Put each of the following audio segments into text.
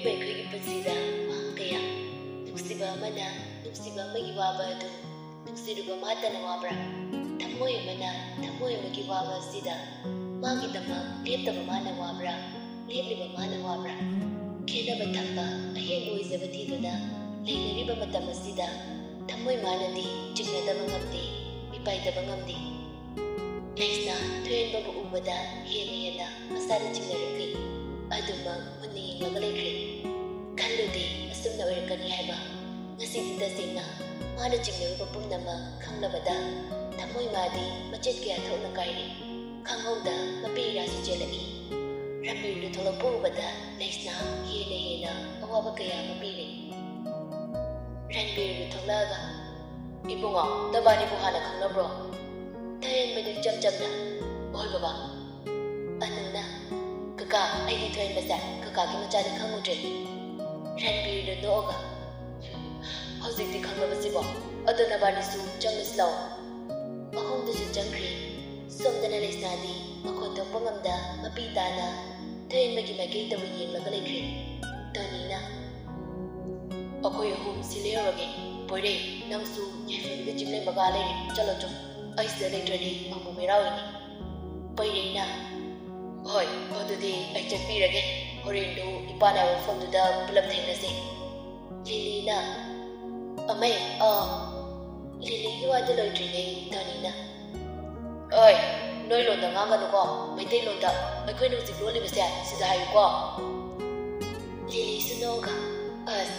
ꯃꯤꯑꯣꯏꯕ ꯑꯩꯈꯣꯏꯒꯤ ꯄꯨꯟꯁꯤꯗ ꯋꯥꯍꯪ ꯀꯌꯥ ꯅꯨꯡꯁꯤꯕ ꯑꯃꯅ ꯅꯨꯡꯁꯤꯕ ꯑꯃꯒꯤ ꯋꯥꯕ ꯑꯗꯨ ꯅꯨꯡꯁꯤꯔꯨꯕ ꯃꯥꯇꯅ ꯋꯥꯕ꯭ꯔꯥ? ꯊꯝꯃꯣꯏ ꯑꯃꯅ ꯊꯝꯃꯣꯏ ꯑꯃꯒꯤ ꯋꯥꯕ ꯑꯁꯤꯗ ꯃꯥꯒꯤꯗꯃꯛ ꯂꯦꯞꯇꯕ ꯃꯥꯅ ꯋꯥꯕ꯭ꯔꯥ? ꯂꯦꯞꯂꯤꯕ ꯃꯥꯅ ꯋꯥꯕ꯭ꯔꯥ? ꯈꯦꯟꯅꯕ ꯊꯝꯕ ꯑꯍꯦꯟꯕ ꯑꯣꯏꯖꯕ ꯊꯤꯗꯨꯅ ꯂꯩꯅꯔꯤꯕ ꯃꯇꯝ ꯑꯁꯤꯗ ꯊꯝꯃꯣꯏ ꯃꯥꯅꯗꯤ ꯆꯤꯡꯅꯗꯕ ꯉꯝꯗꯦ, ꯃꯤꯄꯥꯏꯗꯕ ꯉꯝꯗꯦ. ꯂꯩꯁꯅ ꯊꯣꯏꯍꯟꯕꯕꯨ ꯎꯕꯗ ꯍꯦꯟꯅ ꯃꯁꯥꯗ ꯆꯤꯡꯅꯔꯛꯂꯤ. ꯑꯗꯨꯃꯛ ꯃꯨꯟꯅ ꯌꯦꯡꯂꯒ ꯂꯩꯈ꯭ꯔꯦ. ꯈꯜꯂꯨꯗꯦ ꯑꯁꯨꯝꯅ ꯑꯣꯏꯔꯛꯀꯅꯤ ꯍꯥꯏꯕ. ꯉꯁꯤꯗꯤ ꯇꯁꯦꯡꯅ ꯃꯥꯅ ꯆꯤꯡꯅꯔꯨꯕ ꯄꯨꯝꯅꯃꯛ ꯈꯪꯂꯕꯗ ꯊꯝꯃꯣꯏ ꯃꯥꯗꯤ ꯃꯆꯦꯠ ꯀꯌꯥ ꯊꯣꯛꯅ ꯀꯥꯏꯔꯦ. ꯈꯪꯍꯧꯗ ꯃꯄꯤꯔꯥꯁꯨ ꯆꯦꯜꯂꯛꯏ. ꯔꯟꯕꯤꯔꯗꯨ ꯊꯣꯛꯂꯛꯄ ꯎꯕꯗ ꯂꯩꯁꯅ ꯍꯦꯟꯅ ꯑꯋꯥꯕ ꯀꯌꯥ ꯑꯃ ꯄꯤꯔꯦ. ꯔꯟꯕꯤꯔꯗꯨ ꯊꯣꯛꯂꯛꯑꯒ, "ꯏꯕꯨꯡꯉꯣ, ꯅꯕꯥꯅꯤꯕꯨ ꯍꯥꯟꯅ ꯈꯪꯅꯕ꯭ꯔꯣ?" ꯊꯣꯏꯍꯟꯕꯗꯨ ꯏꯆꯝ ꯆꯝꯅ, "ꯍꯣꯏ ꯕꯕꯥ." ꯑꯅꯨꯅ, "ꯀꯀꯥ, ꯑꯩꯗꯤ ꯊꯣꯏꯍꯟꯕꯁꯦ ꯀꯀꯥꯒꯤ ꯃꯆꯥꯗꯤ ꯈꯪꯉꯨꯗ꯭ꯔꯦ." ꯔꯟꯕꯤꯔꯗꯨ ꯅꯣꯛꯑꯒ, "ꯍꯧꯖꯤꯛꯇꯤ ꯈꯪꯂꯕꯁꯤꯕꯣ? ꯑꯗꯣ ꯅꯕꯥꯅꯤꯁꯨ ꯆꯪꯂꯁꯤ ꯂꯥꯛꯑꯣ." ꯑꯍꯨꯝꯗꯨꯁꯨ ꯆꯪꯈ꯭ꯔꯦ. ꯁꯣꯝꯗꯅ ꯂꯩꯁꯅꯥꯗꯤ ꯃꯈꯣꯟ ꯊꯣꯛꯄ ꯉꯝꯗ ꯃꯄꯤ ꯇꯥꯅ ꯊꯣꯏꯍꯟꯕꯒꯤ ꯃꯥꯏꯀꯩꯗꯕꯨ ꯌꯦꯡꯂꯒ ꯂꯩꯈ꯭ꯔꯦ. ꯇꯣꯅꯤꯅ, "ꯑꯩꯈꯣꯏ ꯑꯍꯨꯝ ꯁꯤ ꯂꯩꯍꯧꯔꯒꯦ. ꯄꯣꯏꯔꯦ, ꯅꯪꯁꯨ ꯌꯥꯏꯐꯕꯤꯒ ꯆꯤꯡꯂꯦꯝ ꯃꯒꯥ ꯂꯩꯔꯦ. ꯆꯠꯂꯣ ꯆꯣ. ꯑꯩ ꯁꯤꯗ ꯂꯩꯇ꯭ꯔꯗꯤ ꯑꯃꯨꯛ ꯃꯩꯔꯥ ꯑꯣꯏꯅꯤ." ꯄꯣꯏꯔꯩꯅ, "ꯍꯣꯏ, ꯑꯗꯨꯗꯤ ꯑꯩ ꯆꯠꯄꯤꯔꯒꯦ. ꯍꯣꯔꯦꯟꯗꯨ ꯏꯄꯥꯅ ꯍꯥꯏꯕ ꯃꯐꯝꯗꯨꯗ ꯄꯨꯂꯞ ꯊꯦꯡꯅꯁꯦ." ꯂꯤꯂꯤꯅ, "ꯑꯃꯩ, ꯂꯤꯂꯤꯒꯤ ꯋꯥꯗꯨ ꯂꯣꯏꯗ꯭ꯔꯤꯉꯩ ꯇꯣꯅꯤꯅ, "ꯑꯣꯏ, ꯅꯣꯏ ꯂꯣꯟꯗ ꯉꯥꯡꯒꯅꯨꯀꯣ. ꯃꯩꯇꯩꯂꯣꯟꯗ ꯑꯩꯈꯣꯏꯅ ꯍꯧꯖꯤꯛ ꯂꯣꯜꯂꯤꯕꯁꯦ ꯁꯤꯗ ꯍꯥꯏꯌꯨꯀꯣ." ꯂꯤꯂꯤꯁꯨ ꯅꯣꯛꯑꯒ, "ꯑꯁ,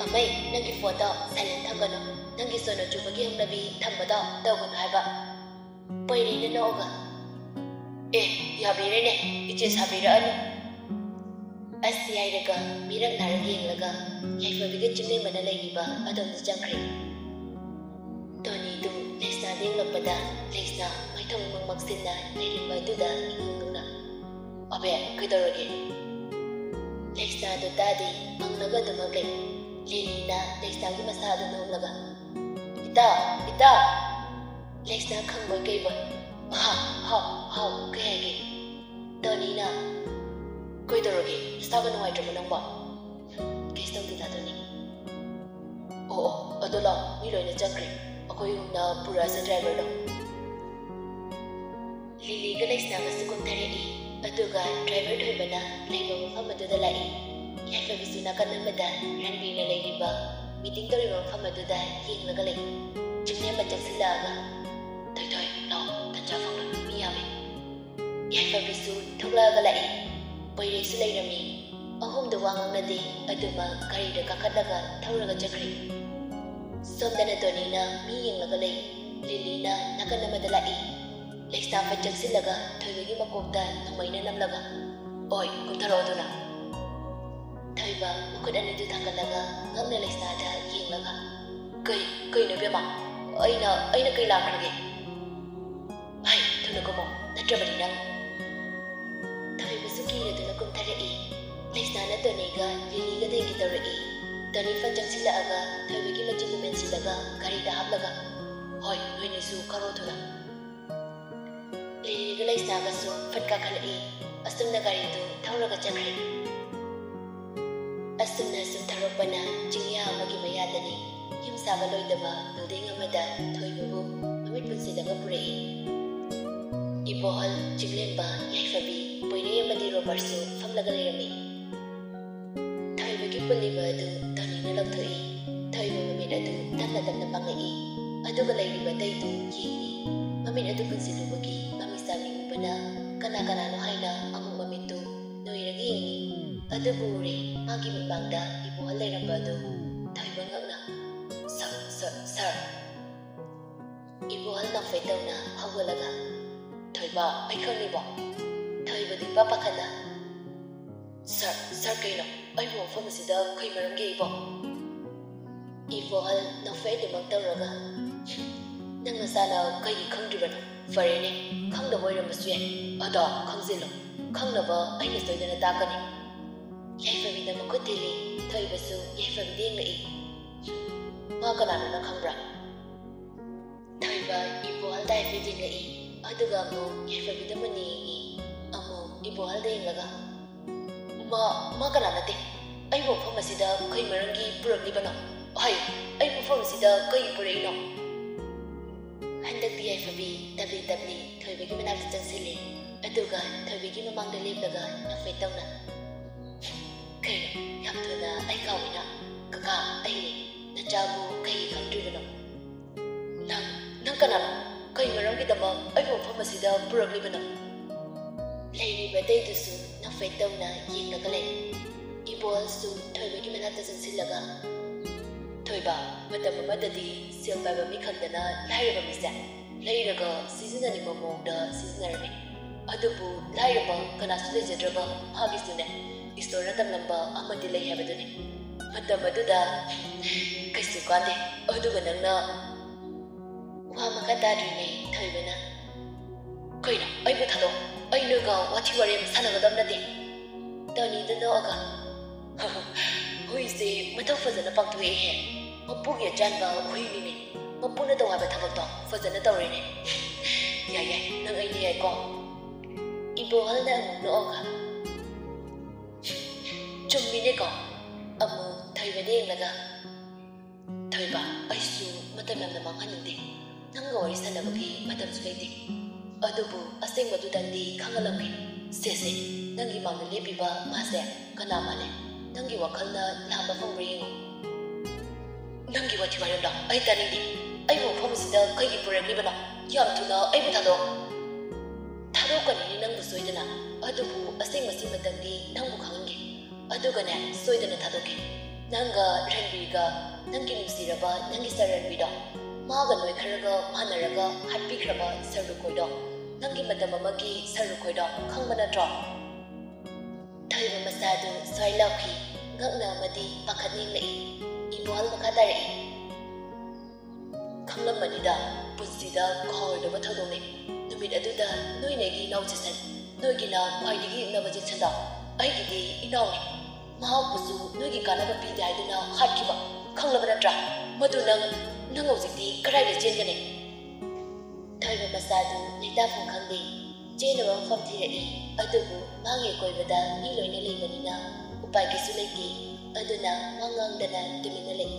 ꯑꯃꯩ, ꯅꯪꯒꯤ ꯐꯣꯟꯗꯣ ꯁꯥꯏꯂꯦꯟ ꯊꯝꯒꯅꯨ. ꯅꯪꯒꯤ ꯁꯣꯅꯣ ꯆꯨꯕꯒꯤ ꯍꯧꯅꯕꯤ ꯊꯝꯕꯗꯣ ꯇꯧꯒꯅꯨ ꯍꯥꯏꯕ." ꯄꯣꯏꯔꯩꯅ ꯅꯣꯛꯑꯒ, "ꯌꯥꯕꯤꯔꯦꯅꯦ, ꯏꯆꯦ ꯁꯥꯕꯤꯔꯛꯑꯅꯨ." ꯑꯁꯤ ꯍꯥꯏꯔꯒ ꯃꯤꯔꯛ ꯅꯥꯔꯛ ꯌꯦꯡꯂꯒ ꯌꯥꯏꯐꯕꯤꯒ ꯆꯤꯡꯂꯦꯝꯕꯅ ꯂꯩꯔꯤꯕ ꯑꯗꯣꯝꯗ ꯆꯪꯈ꯭ꯔꯦ. ꯇꯣꯅꯤꯗꯨ ꯂꯩꯁꯅꯥꯗ ꯌꯦꯡꯂꯛꯄꯗ ꯂꯩꯁꯅ ꯃꯥꯏꯊꯣꯡ ꯃꯛꯁꯤꯟꯅ ꯂꯩꯔꯝꯕ ꯑꯗꯨꯗ ꯏꯉꯛꯅ, "ꯑꯕꯦ, ꯀꯩꯗꯧꯔꯒꯦ?" ꯂꯩꯁꯅꯥꯗꯨ ꯇꯥꯗꯦ, ꯉꯪꯂꯒ ꯑꯗꯨꯃꯛ ꯂꯩ. ꯂꯤꯂꯤꯅ ꯂꯩꯁꯅꯥꯒꯤ ꯃꯁꯥꯗꯨ ꯅꯣꯝꯂꯒ, "ꯏꯇꯥ." ꯂꯩꯁꯅ ꯈꯪꯕꯣꯏ ꯀꯩꯕꯣꯏ, ꯍꯥꯎ, ꯀꯩ ꯍꯥꯏꯒꯦ?" ꯇꯣꯅꯤꯅ, "ꯀꯩꯗꯧꯔꯒꯦ? ꯅꯁꯥꯒ ꯅꯨꯡꯉꯥꯏꯇ꯭ꯔꯕ ꯅꯪꯕꯣ?" "ꯀꯩꯁꯨ ꯇꯧꯗꯦꯗ ꯇꯣꯅꯤ." "ꯑꯣ, ꯑꯗꯨ ꯂꯥꯛ, ꯃꯤ ꯂꯣꯏꯅ ꯆꯪꯈ꯭ꯔꯦ. ꯑꯩꯈꯣꯏ ꯑꯍꯨꯝꯅ ꯄꯨꯔꯛꯑꯁꯦ ꯗ꯭ꯔꯥꯏꯚꯔꯗꯣ." ꯂꯤꯂꯤꯒ ꯂꯩꯁꯅꯥꯒꯁꯨ ꯀꯨꯝꯊꯔꯛꯏ. ꯑꯗꯨꯒ ꯗ꯭ꯔꯥꯏꯚꯔ ꯊꯣꯏꯕꯅ ꯂꯩꯕ ꯃꯐꯝ ꯑꯗꯨꯗ ꯂꯥꯛꯏ. ꯌꯥꯏꯐꯕꯤꯁꯨ ꯅꯥꯀꯟ ꯑꯃꯗ ꯔꯟꯕꯤꯔꯅ ꯂꯩꯔꯤꯕ ꯃꯤꯇꯤꯡ ꯇꯧꯔꯤꯕ ꯃꯐꯝ ꯑꯗꯨꯗ ꯌꯦꯡꯂꯒ ꯂꯩ. ꯆꯤꯡꯂꯦꯝꯕ ꯆꯪꯁꯤꯜꯂꯛꯑꯒ, "ꯊꯣꯏ, ꯂꯥꯛꯑꯣ, ꯇꯟꯖꯥ ꯐꯪꯂꯦ, ꯃꯤ ꯌꯥꯝꯃꯦ." ꯌꯥꯏꯐꯕꯤꯁꯨ ꯊꯣꯛꯂꯛꯑꯒ ꯂꯥꯛꯏ. ꯄꯣꯏꯔꯩꯁꯨ ꯂꯩꯔꯝꯃꯤ. ꯑꯍꯨꯝꯗꯨ ꯋꯥ ꯉꯥꯡꯅꯗꯦ, ꯑꯗꯨꯃꯛ ꯒꯥꯔꯤꯗ ꯀꯥꯈꯠꯂꯒ ꯊꯧꯔꯒ ꯆꯠꯈ꯭ꯔꯦ. ꯁꯣꯝꯗꯅ ꯇꯣꯅꯤꯅ ꯃꯤ ꯌꯦꯡꯂꯒ ꯂꯩ. ꯂꯤꯂꯤꯅ ꯅꯥꯀꯟ ꯑꯃꯗ ꯂꯥꯛꯏ. ꯂꯩꯁꯅꯥ ꯐꯠ ꯆꯪꯁꯤꯜꯂꯒ ꯊꯣꯏꯕꯒꯤ ꯃꯀꯣꯛꯇ ꯅꯣꯡꯃꯩꯅ ꯅꯝꯂꯒ, "ꯑꯣꯏ, ꯀꯨꯝꯊꯔꯛꯑꯣ ꯑꯗꯨꯅ." ꯊꯣꯏꯕ ꯃꯈꯨꯠ ꯑꯅꯤꯗꯨ ꯊꯥꯡꯒꯠꯂꯒ ꯉꯛꯅ ꯂꯩꯁꯅꯥꯗ ꯌꯦꯡꯂꯒ, "ꯀꯩꯅꯣ ꯏꯕꯦꯝꯃ? ꯑꯩꯅ ꯀꯩ ꯂꯥꯛꯈ꯭ꯔꯒꯦ?" "ꯍꯩ, ꯊꯨꯅ ꯀꯨꯝꯃꯣ, ꯅꯠꯇ꯭ꯔꯕꯗꯤ ꯅꯪ..." ꯊꯣꯏꯕꯁꯨ ꯀꯤꯔꯗꯨꯅ ꯀꯨꯝꯊꯔꯛꯏ. ꯂꯩꯁꯅꯥꯅ ꯇꯣꯅꯤꯒ ꯂꯤꯂꯤꯒ ꯊꯦꯡꯒꯤ ꯇꯧꯔꯛꯏ. ꯇꯣꯅꯤ ꯐꯠ ꯆꯪꯁꯤꯜꯂꯛꯑꯒ ꯊꯣꯏꯕꯒꯤ ꯃꯆꯤꯟꯗꯨ ꯃꯦꯟꯁꯤꯜꯂꯒ ꯒꯥꯔꯤꯗ ꯍꯥꯞꯂꯒ, "ꯍꯣꯏ, ꯅꯣꯏꯅꯤꯁꯨ ꯀꯥꯔꯣ ꯊꯨꯅ." ꯂꯤꯂꯤꯒ ꯂꯩꯁꯅꯥꯒꯁꯨ ꯐꯠ ꯀꯥꯈꯠꯂꯛꯏ. ꯑꯁꯨꯝꯅ ꯒꯥꯔꯤꯗꯨ ꯊꯧꯔꯒ ꯆꯠꯈ꯭ꯔꯦ. ꯑꯁꯨꯝꯅ ꯁꯨꯝ ꯊꯧꯔꯛꯄꯅ ꯆꯤꯡꯌꯥ ꯑꯃꯒꯤ ꯃꯌꯥꯗꯅꯤ. ꯌꯨꯝ ꯁꯥꯕ ꯂꯣꯏꯗꯕ ꯕꯤꯜꯗꯤꯡ ꯑꯃꯗ ꯊꯣꯏꯕꯕꯨ ꯃꯃꯤꯠ ꯄꯨꯟꯁꯤꯜꯂꯒ ꯄꯨꯔꯛꯏ. ꯏꯕꯣꯍꯜ, ꯆꯤꯡꯂꯦꯝꯕ, ꯌꯥꯏꯐꯕꯤ, ꯄꯣꯏꯔꯩ ꯑꯃꯗꯤ ꯔꯣꯕꯔꯠꯁꯨ ꯐꯝꯂꯒ ꯂꯩꯔꯝꯃꯤ. ꯊꯣꯏꯕꯒꯤ ꯄꯨꯜꯂꯤꯕ ꯑꯗꯨ ꯇꯣꯅꯤꯅ ꯂꯧꯊꯣꯛꯏ. ꯊꯣꯏꯕ ꯃꯃꯤꯠ ꯑꯗꯨ ꯇꯞꯅ ꯄꯥꯡꯂꯛꯏ. ꯑꯗꯨꯒ ꯂꯩꯔꯤꯕ ꯑꯇꯩꯗꯨ ꯌꯦꯡꯏ. ꯃꯃꯤꯠ ꯑꯗꯨ ꯄꯨꯟꯁꯤꯜꯂꯨꯕꯒꯤ ꯃꯃꯤꯠꯁꯥꯡꯕꯤ ꯎꯕꯅ ꯀꯅꯥꯅꯣ ꯍꯥꯏꯅ ꯑꯃꯨꯛ ꯃꯃꯤꯠꯇꯨ ꯅꯣꯏꯔꯒ ꯌꯦꯡꯏ. ꯑꯗꯨꯕꯨ ꯎꯔꯦ, ꯃꯥꯒꯤ ꯃꯤꯠꯃꯥꯡꯗ ꯏꯕꯣꯍꯜ ꯂꯩꯔꯝꯕ ꯑꯗꯨ. ꯊꯣꯏꯕ ꯉꯛꯅ, ꯁꯥꯔ." ꯏꯕꯣꯍꯜ ꯅꯣꯛꯐꯦꯠ ꯇꯧꯅ ꯍꯧꯒꯠꯂꯒ, "ꯊꯣꯏꯕ, ꯑꯩ ꯈꯪꯅꯤꯕꯣ?" ꯊꯣꯏꯕꯗꯨ ꯏꯄꯥ ꯄꯥꯈꯠꯅ, ꯁꯥꯔ ꯀꯩꯅꯣ? ꯑꯩꯕꯨ ꯃꯐꯝ ꯑꯁꯤꯗ ꯀꯩ ꯃꯔꯝꯒꯤ ꯏꯕꯣ?" ꯏꯕꯣꯍꯜ ꯅꯣꯛꯐꯦꯠ ꯑꯗꯨꯃꯛ ꯇꯧꯔꯒ, "ꯅꯪ ꯅꯁꯥꯅ ꯀꯩꯒꯤ ꯈꯪꯗ꯭ꯔꯤꯕꯅꯣ? ꯐꯔꯦꯅꯦ, ꯈꯪꯗꯕ ꯑꯣꯏꯔꯝꯕꯁꯨ ꯌꯥꯏ. ꯑꯗꯣ ꯈꯪꯖꯤꯜꯂꯣ. ꯈꯪꯅꯕ ꯑꯩꯅ ꯁꯣꯏꯗꯅ ꯇꯥꯛꯀꯅꯤ." ꯌꯥꯏꯐꯕꯤꯗ ꯃꯈꯨꯠ ꯊꯤꯜꯂꯤ. ꯊꯣꯏꯕꯁꯨ ꯌꯥꯏꯐꯕꯤꯗ ꯌꯦꯡꯂꯛꯏ. "ꯃꯥ ꯀꯅꯥꯅꯣ ꯅꯪ ꯈꯪꯕ꯭ꯔꯥ?" ꯊꯣꯏꯕ ꯏꯕꯣꯍꯜꯗ ꯍꯥꯏꯐꯦꯠ ꯌꯦꯡꯂꯛꯏ. ꯑꯗꯨꯒ ꯑꯃꯨꯛ ꯌꯥꯏꯐꯕꯤꯗ ꯃꯨꯟꯅ ꯌꯦꯡꯏ. ꯑꯃꯨꯛ ꯏꯕꯣꯍꯜꯗ ꯌꯦꯡꯂꯒ, ꯃꯥ ꯀꯅꯥ ꯅꯠꯇꯦ ꯑꯩꯕꯨ ꯃꯐꯝ ꯑꯁꯤꯗ ꯀꯩ ꯃꯔꯝꯒꯤ ꯄꯨꯔꯛꯂꯤꯕꯅꯣ ꯑꯩ ꯃꯐꯝ ꯑꯁꯤꯗ ꯀꯩ ꯄꯨꯔꯛꯏꯅꯣ ꯍꯟꯗꯛꯇꯤ ꯌꯥꯏꯐꯕꯤ ꯇꯞꯂꯤ ꯊꯣꯏꯕꯒꯤ ꯃꯅꯥꯛꯇ ꯆꯪꯁꯤꯜꯂꯤ ꯑꯗꯨꯒ ꯊꯣꯏꯕꯒꯤ ꯃꯃꯥꯡꯗ ꯂꯦꯞꯂꯒ ꯅꯣꯛꯐꯦꯠ ꯇꯧꯅ ꯀꯩꯅꯣ ꯌꯥꯝ ꯊꯨꯅ ꯑꯩ ꯀꯥꯎꯏꯅ ꯀꯀꯥ ꯑꯩꯅꯦ ꯅꯆꯥꯕꯨ ꯀꯩꯒꯤ ꯈꯪꯗ꯭ꯔꯤꯕꯅꯣ ꯅꯪ ꯀꯅꯥꯅꯣ ꯀꯩ ꯃꯔꯝꯒꯤꯗꯃꯛ ꯑꯩꯕꯨ ꯃꯐꯝ ꯑꯁꯤꯗ ꯄꯨꯔꯛꯂꯤꯕꯅꯣ ꯂꯩꯔꯤꯕ ꯑꯇꯩꯗꯨꯁꯨ ꯅꯣꯛꯐꯦꯠ ꯇꯧꯅ ꯌꯦꯡꯂꯒ ꯂꯩ ꯏꯕꯣꯜꯁꯨ ꯊꯣꯏꯕꯒꯤ ꯃꯅꯥꯛꯇ ꯆꯪꯁꯤꯜꯂꯒ ꯊꯣꯏꯕ ꯃꯇꯝ ꯑꯃꯗꯗꯤ ꯁꯦꯜ ꯄꯥꯏꯕ ꯃꯤ ꯈꯛꯇꯅ ꯂꯥꯏꯔꯕ ꯃꯤꯁꯦ ꯂꯩꯔꯒ ꯁꯤꯖꯤꯟꯅꯅꯤꯡꯕ ꯃꯑꯣꯡꯗ ꯁꯤꯖꯤꯟꯅꯔꯝꯃꯤ ꯑꯗꯨꯕꯨ ꯂꯥꯏꯔꯕ ꯀꯅꯥꯁꯨ ꯂꯩꯖꯗ꯭ꯔꯕ ꯃꯥꯒꯤꯁꯨꯅꯦ ꯏꯁꯣꯔꯅ ꯇꯝꯂꯝꯕ ꯑꯃꯗꯤ ꯂꯩ ꯍꯥꯏꯕꯗꯨꯅꯤ ꯃꯇꯝ ꯑꯗꯨꯗ ꯀꯩꯁꯨ ꯀꯥꯟꯗꯦ ꯑꯗꯨꯒ ꯅꯪꯅ ꯋꯥ ꯃꯈꯥ ꯇꯥꯗ꯭ꯔꯤꯉꯩ ꯊꯣꯏꯕꯅ ꯀꯩꯅꯣ ꯑꯩꯕꯨ ꯊꯥꯗꯣꯛ ꯑꯩ ꯅꯣꯏꯒ ꯋꯥꯊꯤ ꯋꯥꯔꯦꯝ ꯁꯥꯟꯅꯒꯗꯕ ꯅꯠꯇꯦ ꯇꯅꯤꯗ ꯅꯣꯛꯑꯒ ꯍꯨꯏꯁꯦ ꯃꯊꯧ ꯐꯖꯅ ꯄꯥꯡꯊꯣꯛꯑꯦꯍꯦ ꯃꯄꯨꯒꯤ ꯑꯆꯥꯟꯕ ꯍꯨꯏꯅꯤꯅꯦ ꯃꯄꯨꯅ ꯇꯧ ꯍꯥꯏꯕ ꯊꯕꯛꯇꯣ ꯐꯖꯅ ꯇꯧꯔꯦꯅꯦ ꯌꯥꯏ ꯅꯪ ꯑꯩꯅ ꯌꯥꯏꯀꯣ ꯏꯕꯣꯍꯜꯅ ꯑꯃꯨꯛ ꯅꯣꯛꯑꯒ ꯆꯨꯝꯃꯤꯅꯦꯀꯣ ꯑꯃꯨꯛ ꯊꯣꯏꯕꯗ ꯌꯦꯡꯂꯒ ꯊꯣꯏꯕ ꯑꯩꯁꯨ ꯃꯇꯝ ꯌꯥꯝꯅ ꯃꯥꯡꯍꯟꯅꯤꯡꯗꯦ ꯅꯪꯒ ꯋꯥꯔꯤ ꯁꯥꯟꯅꯕꯒꯤ ꯃꯇꯝꯁꯨ ꯂꯩꯇꯦ ꯑꯗꯨꯕꯨ ꯑꯁꯦꯡꯕꯗꯨꯗꯪꯗꯤ ꯈꯪꯍꯜꯂꯝꯒꯦ ꯁꯦ ꯅꯪꯒꯤ ꯃꯥꯡꯗ ꯂꯦꯞꯄꯤꯕ ꯃꯥꯁꯦ ꯀꯅꯥ ꯃꯥꯜꯂꯦ ꯅꯪꯒꯤ ꯋꯥꯈꯜꯅ ꯂꯥꯝꯕ ꯐꯪꯕ꯭ꯔꯥ ꯌꯦꯡꯉꯨ ꯅꯪꯒꯤ ꯋꯥꯊꯤ ꯋꯥꯔꯦꯝꯗꯣ ꯑꯩ ꯇꯥꯅꯤꯡꯗꯦ ꯑꯩꯕꯨ ꯃꯐꯝ ꯑꯁꯤꯗ ꯀꯩꯒꯤ ꯄꯨꯔꯛꯂꯤꯕꯅꯣ ꯌꯥꯝ ꯊꯨꯅ ꯑꯩꯕꯨ ꯊꯥꯗꯣꯛꯀꯅꯤꯅꯦ ꯅꯪꯕꯨ ꯁꯣꯏꯗꯅ ꯑꯗꯨꯕꯨ ꯑꯁꯦꯡꯕꯁꯤꯃꯇꯪꯗꯤ ꯅꯪꯕꯨ ꯈꯪꯍꯟꯒꯦ ꯑꯗꯨꯒꯅꯦ ꯁꯣꯏꯗꯅ ꯊꯥꯗꯣꯛꯀꯦ ꯅꯪꯒ ꯔꯟꯕꯤꯔꯒ ꯅꯪꯒꯤ ꯅꯨꯡꯁꯤꯔꯕ ꯅꯪꯒꯤ ꯁꯔ ꯔꯟꯕꯤꯔꯗꯣ ꯃꯥꯒ ꯅꯣꯏꯈ꯭ꯔꯒ ꯃꯥꯟꯅꯔꯒ ꯍꯥꯠꯄꯤꯈ꯭ꯔꯕ ꯁꯔ ꯂꯨꯈꯣꯏꯗꯣ ꯅꯪꯒꯤ ꯃꯇꯝ ꯑꯃꯒꯤ ꯁꯔ ꯂꯨꯈꯣꯏꯗꯣ ꯈꯪꯕ ꯅꯠꯇ꯭ꯔꯣ ꯊꯣꯏꯕ ꯃꯆꯥꯗꯨ ꯁ꯭ꯋꯥꯏ ꯂꯥꯎꯈꯤ ꯉꯛꯅ ꯑꯃꯗꯤ ꯄꯥꯈꯠꯅ ꯌꯦꯡꯂꯛꯏ ꯏꯕꯣꯍꯜ ꯃꯈꯥ ꯇꯥꯔꯛꯏ ꯈꯪꯂꯝꯕꯅꯤꯗ ꯄꯨꯟꯁꯤꯗ ꯀꯥꯎꯔꯣꯏꯗꯕ ꯊꯧꯗꯣꯛꯅꯤ ꯅꯨꯃꯤꯠ ꯑꯗꯨꯗ ꯅꯣꯏꯅꯒꯤ ꯏꯅꯥꯎ ꯖꯦꯛꯁꯟ ꯅꯣꯏꯒꯤꯅ ꯈ꯭ꯋꯥꯏꯗꯒꯤ ꯌꯦꯛꯅꯕ ꯖꯦꯛꯁꯟꯗꯣ ꯑꯩꯒꯤꯗꯤ ꯏꯅꯥꯎꯅꯤ ꯃꯍꯥꯛꯄꯨꯁꯨ ꯅꯣꯏꯒꯤ ꯀꯥꯟꯅꯕ ꯄꯤꯗꯦ ꯍꯥꯏꯗꯨꯅ ꯍꯥꯠꯈꯤꯕ ꯈꯪꯂꯕ ꯅꯠꯇ꯭ꯔꯥ ꯃꯗꯨ ꯅꯪ ꯍꯧꯖꯤꯛꯇꯤ ꯀꯗꯥꯏꯗ ꯆꯦꯟꯒꯅꯤ ꯊꯣꯏꯕ ꯃꯆꯥꯗꯨ ꯂꯩꯇꯥꯐꯝ ꯈꯪꯗꯦ ꯆꯦꯟꯅꯕ ꯃꯐꯝ ꯊꯤꯔꯛꯏ ꯑꯗꯨꯕꯨ ꯃꯥꯒꯤ ꯑꯀꯣꯏꯕꯗ ꯃꯤ ꯂꯣꯏꯅ ꯂꯩꯕꯅꯤꯅ ꯎꯄꯥꯏ ꯀꯩꯁꯨ ꯂꯩꯇꯦ ꯑꯗꯨꯅ ꯋꯥ ꯉꯥꯡꯗꯅ ꯇꯨꯃꯤꯟꯅ ꯂꯩ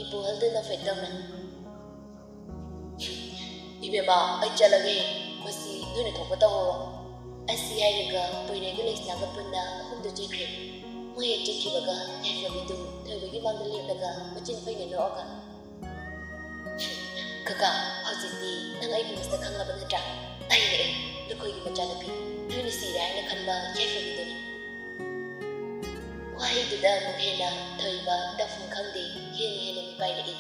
ꯏꯕꯣꯍꯜꯗꯨ ꯅꯣꯛꯐꯦꯠ ꯇꯧꯅ ꯏꯕꯦꯝꯃ ꯑꯩ ꯆꯠꯂꯒꯦ ꯃꯁꯤ ꯅꯣꯏꯅ ꯊꯣꯛꯄ ꯇꯧꯍꯧꯔꯣ ꯑꯁꯤ ꯍꯥꯏꯔꯒ ꯄꯣꯏꯔꯩꯒ ꯂꯩꯁꯅꯥꯒ ꯄꯨꯟꯅ ꯑꯍꯨꯝꯗꯨ ꯆꯠꯈ꯭ꯔꯦ ꯃꯣꯏ ꯍꯦꯛ ꯆꯠꯈꯤꯕꯒ ꯌꯥꯏꯐꯕꯤꯗꯨ ꯊꯣꯏꯕꯒꯤ ꯃꯥꯡꯗ ꯂꯦꯞꯂꯒ ꯃꯆꯤꯟ ꯐꯩꯅ ꯅꯣꯛꯑꯒ ꯀꯀꯥ ꯍꯧꯖꯤꯛꯇꯤ ꯅꯪ ꯑꯩꯒꯤ ꯃꯁꯛ ꯈꯪꯂꯕ ꯅꯠꯇ꯭ꯔꯥ ꯑꯩꯅꯦ ꯅꯈꯣꯏꯒꯤ ꯃꯆꯥꯅꯨꯄꯤ ꯅꯣꯏꯅ ꯁꯤꯔꯦ ꯍꯥꯏꯅ ꯈꯟꯕ ꯌꯥꯏꯐꯕꯤꯗꯨꯅꯤ ꯋꯥꯍꯩꯗꯨꯗ ꯑꯃꯨꯛ ꯍꯦꯟꯅ ꯊꯣꯏꯕ ꯇꯧꯐꯝ ꯈꯪꯗꯦ ꯍꯦꯟꯅ ꯃꯤꯄꯥꯏꯔꯛꯏ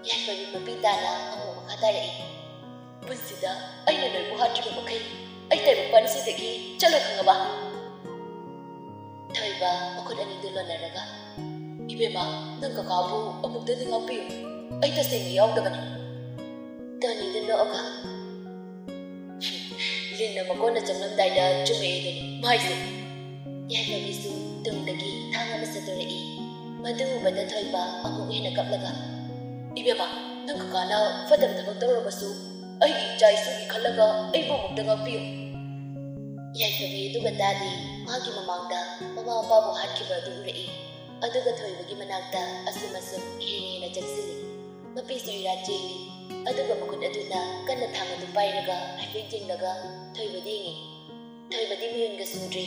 ꯌꯥꯏꯐꯕꯤ ꯃꯄꯤ ꯇꯥꯅ ꯑꯃꯨꯛ ꯃꯈꯥ ꯇꯥꯔꯛꯏ ꯄꯨꯟꯁꯤꯗ ꯑꯩꯅ ꯅꯣꯏꯕꯨ ꯍꯥꯠꯇ꯭ꯔꯤꯕ ꯃꯈꯩ ꯑꯩ ꯇꯥꯏꯕꯪꯄꯥꯟ ꯑꯁꯤꯗꯒꯤ ꯆꯠꯂꯣ ꯈꯪꯉꯕ ꯊꯣꯏꯕ ꯃꯈꯨꯠ ꯑꯅꯤꯗꯨ ꯂꯣꯟꯅꯔꯒ ꯏꯕꯦꯝꯃ ꯅꯪ ꯀꯀꯥꯕꯨ ꯑꯃꯨꯛꯇꯗꯤ ꯉꯥꯛꯄꯤꯌꯨ ꯑꯩ ꯇꯁꯦꯡꯅ ꯌꯥꯎꯗꯕꯅꯤ ꯇꯣꯅꯤꯗꯨ ꯅꯣꯛꯑꯒ ꯂꯤꯟꯅ ꯃꯀꯣꯟꯅ ꯆꯪꯂꯝꯗꯥꯏꯗ ꯆꯨꯝꯃꯛꯏꯗꯨꯅꯤ ꯃꯥꯏꯁꯦ ꯌꯥꯏꯐꯕꯤꯁꯨ ꯇꯨꯡꯗꯒꯤ ꯊꯥꯡ ꯑꯃ ꯁꯠꯇꯣꯔꯛꯏ ꯃꯗꯨ ꯎꯕꯗ ꯊꯣꯏꯕ ꯑꯃꯨꯛ ꯍꯦꯟꯅ ꯀꯞꯂꯒ ꯏꯕꯦꯝꯃ ꯅꯪ ꯀꯀꯥꯅ ꯐꯠꯇꯕ ꯊꯕꯛ ꯇꯧꯔꯕꯁꯨ ꯑꯩꯒꯤ ꯏꯆꯥ ꯏꯁꯨꯒꯤ ꯈꯜꯂꯒ ꯑꯩꯕꯨ ꯑꯃꯨꯛꯇ ꯉꯥꯛꯄꯤꯌꯨ ꯌꯥꯏꯐꯕꯤ ꯑꯗꯨꯒ ꯇꯥꯗꯤ ꯃꯥꯒꯤ ꯃꯃꯥꯡꯗ ꯃꯃꯥ ꯃꯄꯥꯕꯨ ꯍꯥꯠꯈꯤꯕ ꯑꯗꯨ ꯎꯔꯛꯏ ꯑꯗꯨꯒ ꯊꯣꯏꯕꯒꯤ ꯃꯅꯥꯛꯇ ꯑꯁꯨꯝ ꯍꯦꯟꯅ ꯆꯪꯁꯤꯜꯂꯤ ꯃꯄꯤꯁꯨ ꯏꯔꯥ ꯆꯦꯜꯂꯤ ꯑꯗꯨꯒ ꯃꯈꯨꯠ ꯑꯗꯨꯅ ꯀꯟꯅ ꯊꯥꯡ ꯑꯗꯨ ꯄꯥꯏꯔꯒ ꯍꯥꯏꯐꯦꯠ ꯌꯦꯡꯂꯒ ꯊꯣꯏꯕꯗ ꯌꯦꯡꯉꯤ ꯊꯣꯏꯕꯗꯤ ꯃꯤꯍꯨꯟꯒ ꯁꯨꯗ꯭ꯔꯤ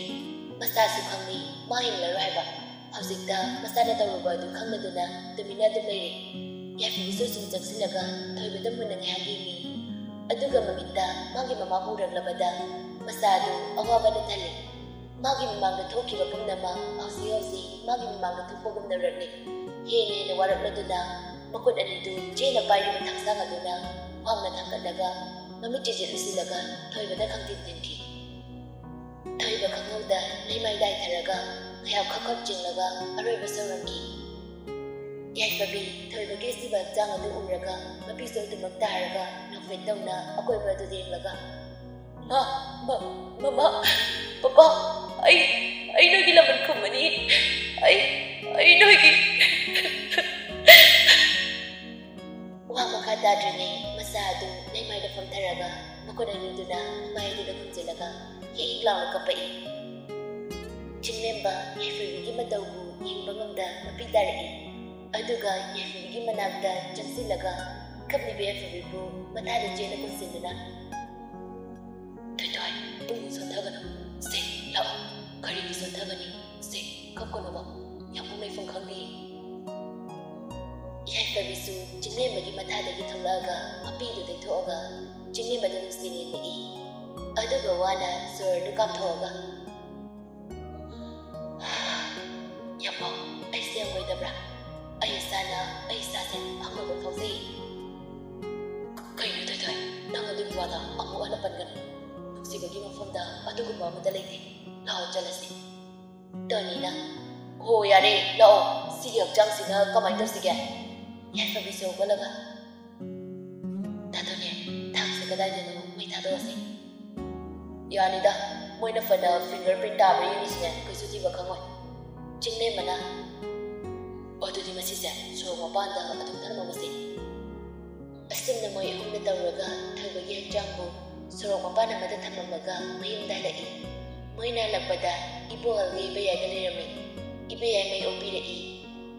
ꯃꯁꯥꯁꯨ ꯈꯪꯉꯤ ꯃꯥ ꯍꯤꯡꯂꯔꯣꯏ ꯍꯥꯏꯕ ꯍꯧꯖꯤꯛꯇ ꯃꯁꯥꯅ ꯇꯧꯔꯨꯕ ꯑꯗꯨ ꯈꯪꯂꯗꯨꯅ ꯇꯨꯃꯤꯟꯅ ꯑꯗꯨꯝ ꯂꯩꯔꯦ ꯌꯥꯏꯐꯕꯤꯁꯨ ꯁꯨꯝ ꯆꯪꯁꯤꯜꯂꯒ ꯊꯣꯏꯕꯗ ꯃꯨꯟꯅ ꯉꯥꯏꯍꯥꯛ ꯌꯦꯡꯉꯤ ꯑꯗꯨꯒ ꯃꯃꯤꯠꯇ ꯃꯥꯒꯤ ꯃꯃꯥ ꯎꯔꯛꯂꯕꯗ ꯃꯁꯥꯗꯨ ꯑꯋꯥꯕꯅ ꯊꯜꯂꯤ ꯃꯥꯒꯤ ꯃꯃꯥꯡꯗ ꯊꯣꯛꯈꯤꯕ ꯄꯨꯝꯅꯃꯛ ꯍꯧꯖꯤꯛ ꯃꯥꯒꯤ ꯃꯃꯥꯡꯗ ꯊꯣꯛꯄꯒꯨꯝꯅ ꯎꯔꯛꯂꯤ ꯍꯦꯟꯅ ꯋꯥꯔꯛꯂꯗꯨꯅ ꯃꯈꯨꯠ ꯑꯅꯤꯗꯨ ꯆꯦꯅ ꯄꯥꯏꯔꯤꯕ ꯊꯥꯡꯁꯥꯡ ꯑꯗꯨꯅ ꯋꯥꯡꯅ ꯊꯥꯡꯒꯠꯂꯒ ꯃꯃꯤꯠ ꯆꯦꯖꯦꯠ ꯎꯁꯤꯜꯂꯒ ꯊꯣꯏꯕꯗ ꯈꯪꯇꯤꯟ ꯇꯤꯟꯈꯤ ꯊꯣꯏꯕ ꯈꯪꯍꯧꯗ ꯂꯩꯃꯥꯏ ꯗꯥꯏꯊꯔꯒ ꯉꯥꯏꯍꯥꯛ ꯈꯞ ꯆꯤꯡꯂꯒ ꯑꯔꯣꯏꯕ ꯁꯧꯔꯝꯈꯤ ꯌꯥꯏꯐꯕꯤ ꯊꯣꯏꯕꯒꯤ ꯑꯁꯤꯕ ꯍꯛꯆꯥꯡ ꯑꯗꯨ ꯎꯔꯒ ꯃꯄꯤꯁꯨ ꯑꯗꯨꯃꯛ ꯇꯥꯔꯒ ꯅꯣꯛꯐꯦꯠ ꯇꯧꯅ ꯑꯀꯣꯏꯕ ꯑꯗꯨ ꯌꯦꯡꯂꯒ ꯃꯃꯥ ꯄꯄꯥ ꯑꯩ ꯅꯣꯏꯒꯤ ꯂꯃꯟ ꯈꯨꯝꯕꯅꯤ ꯑꯩ ꯅꯣꯏꯒꯤ ꯋꯥ ꯃꯈꯥ ꯇꯥꯗ꯭ꯔꯤꯉꯩ ꯃꯆꯥ ꯑꯗꯨ ꯂꯩꯃꯥꯏꯗ ꯐꯝꯊꯔꯒ ꯃꯈꯨꯠ ꯑꯅꯤꯗꯨꯅ ꯃꯃꯥꯏ ꯑꯗꯨꯗ ꯈꯨꯝꯖꯤꯜꯂꯒ ꯍꯦꯛ ꯂꯥꯎꯅ ꯀꯞꯄꯛꯏ ꯆꯤꯡꯂꯦꯝꯕ ꯌꯥꯏꯐꯕꯤꯒꯤ ꯃꯇꯧꯕꯨ ꯌꯦꯡꯕ ꯉꯝꯗ ꯃꯄꯤ ꯇꯥꯔꯛꯏ ꯑꯗꯨꯒ ꯌꯥꯏꯐꯕꯤꯒꯤ ꯃꯅꯥꯛꯇ ꯆꯪꯁꯤꯜꯂꯒ ꯀꯞꯂꯤꯕ ꯌꯥꯏꯐꯕꯤꯕꯨ ꯃꯊꯥꯗ ꯆꯦꯅ ꯀꯨꯞꯁꯤꯟꯗꯨꯅ ꯊꯣꯏꯊꯣꯏ ꯄꯨꯛꯅꯤꯡ ꯁꯣꯟꯊꯒꯅꯨ ꯁꯦ ꯂꯥꯛꯑꯣ ꯀꯔꯤꯒꯤ ꯁꯣꯟꯊꯒꯅꯤ ꯁꯦ ꯀꯞꯀꯅꯨꯕ ꯌꯥꯝꯕꯨꯡ ꯂꯩꯐꯝ ꯈꯪꯗꯦ ꯌꯥꯏꯐꯕꯤꯁꯨ ꯆꯤꯡꯂꯦꯝꯕꯒꯤ ꯃꯊꯥꯗꯒꯤ ꯊꯣꯛꯂꯛꯑꯒ ꯃꯄꯤꯗꯨ ꯇꯩꯊꯣꯛꯑꯒ ꯆꯤꯡꯂꯦꯝꯕꯗ ꯅꯨꯡꯁꯤꯅ ꯌꯦꯡꯂꯛꯏ ꯑꯗꯨꯒ ꯋꯥꯅ ꯁꯣꯔꯗꯨ ꯀꯥꯞꯊꯣꯛꯑꯒ ꯌꯥꯝꯕ ꯑꯩꯁꯦ ꯌꯥꯝꯔꯣꯏꯗꯕ꯭ꯔꯥ ꯑꯩ ꯏꯁꯥꯁꯦ ꯑꯉꯝꯕ ꯐꯥꯎꯖꯩ ꯀꯩꯅꯣ ꯊꯣꯏꯊꯣꯏ ꯅꯪ ꯑꯗꯨꯒꯤ ꯋꯥꯗ ꯑꯃꯨꯛ ꯍꯟꯅ ꯄꯟꯒꯅꯨ ꯅꯨꯡꯁꯤꯕꯒꯤ ꯃꯐꯝꯗ ꯑꯗꯨꯒꯨꯝꯕ ꯑꯃꯇ ꯂꯩꯇꯦ ꯂꯥꯛꯑꯣ ꯆꯠꯂꯁꯤ ꯇꯅꯤꯅ ꯍꯣ ꯌꯥꯔꯦ ꯂꯥꯛꯑꯣ ꯁꯤꯒꯤ ꯍꯛꯆꯥꯡꯁꯤꯅ ꯀꯃꯥꯏꯅ ꯇꯧꯁꯤꯒꯦ ꯌꯥꯏꯐꯕꯤꯁꯨ ꯍꯧꯒꯠꯂꯒ ꯊꯥꯗꯣꯛꯅꯦ ꯊꯥꯡꯁꯦ ꯀꯗꯥꯏꯗꯅꯣ ꯃꯩ ꯊꯥꯗꯣꯛꯑꯁꯤ ꯌꯥꯅꯤꯗ ꯃꯣꯏꯅ ꯐꯅ ꯐꯤꯡꯒꯔ ꯄ꯭ꯔꯤꯟ ꯇꯥꯕ꯭ꯔꯥ ꯌꯦꯡꯉꯤꯁꯤꯅꯦ ꯀꯩꯁꯨ ꯊꯤꯕ ꯈꯪꯉꯣꯏ ꯆꯤꯡꯂꯦꯝꯕꯅ ꯑꯗꯨꯗꯤ ꯃꯁꯤꯁꯦ ꯁꯣꯔꯣꯛ ꯃꯄꯥꯟꯗ ꯑꯗꯨꯝ ꯊꯝꯃꯝꯃꯁꯤ ꯑꯁꯨꯝꯅ ꯃꯣꯏ ꯑꯍꯨꯝꯅ ꯇꯧꯔꯒ ꯊꯣꯏꯕꯒꯤ ꯍꯛꯆꯥꯡꯕꯨ ꯁꯣꯔꯣꯛ ꯃꯄꯥꯟ ꯑꯃꯗ ꯊꯝꯃꯝꯃꯒ ꯃꯌꯨꯝꯗ ꯍꯜꯂꯛꯏ ꯃꯣꯏꯅ ꯍꯜꯂꯛꯄꯗ ꯏꯕꯣꯍꯜꯒ ꯏꯕꯦꯌꯥꯏꯒ ꯂꯩꯔꯝꯃꯤ ꯏꯕꯦꯌꯥꯏ ꯃꯩ ꯑꯣꯛꯄꯤꯔꯛꯏ